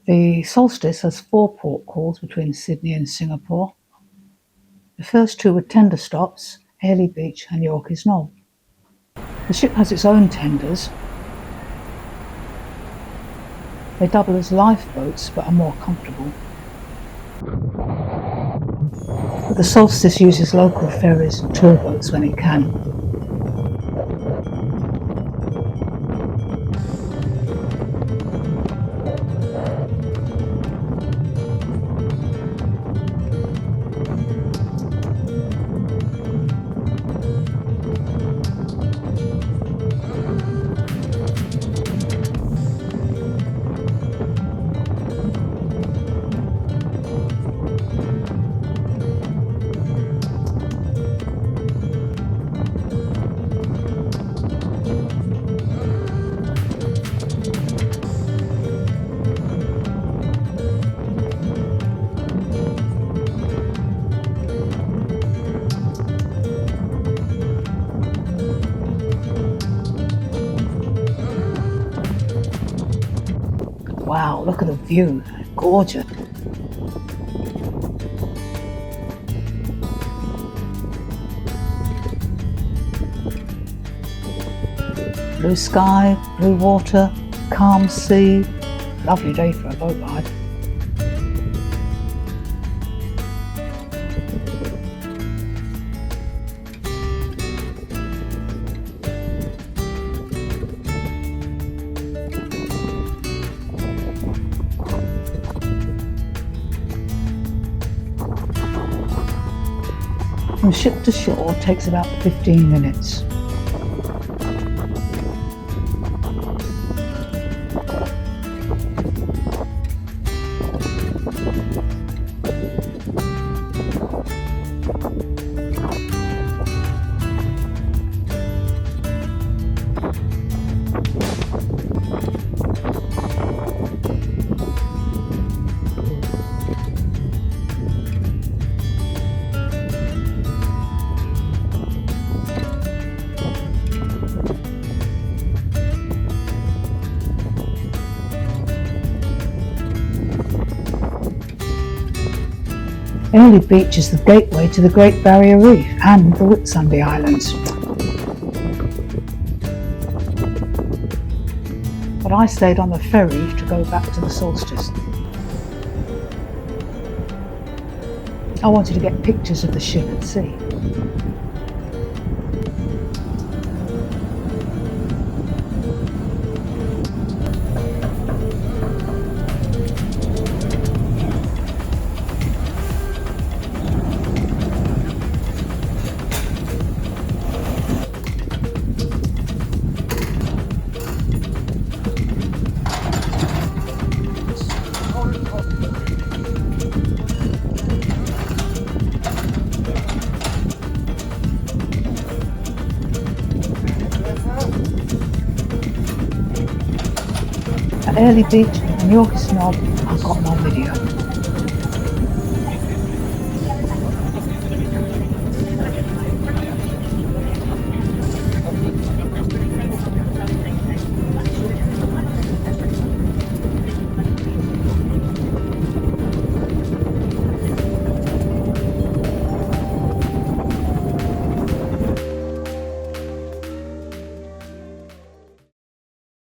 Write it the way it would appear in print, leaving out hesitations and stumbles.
The Solstice has 4 port calls between Sydney and Singapore. The first 2 were tender stops, Airlie Beach and Yorkeys Knob. The ship has its own tenders. They double as lifeboats but are more comfortable. But the Solstice uses local ferries and tour boats when it can. Wow, look at the view, gorgeous. Blue sky, blue water, calm sea, lovely day for a boat ride. From ship to shore takes about 15 minutes. Airlie Beach is the gateway to the Great Barrier Reef and the Whitsunday Islands. But I stayed on the ferry to go back to the Solstice. I wanted to get pictures of the ship at sea. At Airlie Beach and Yorkeys Knob, I've got my video.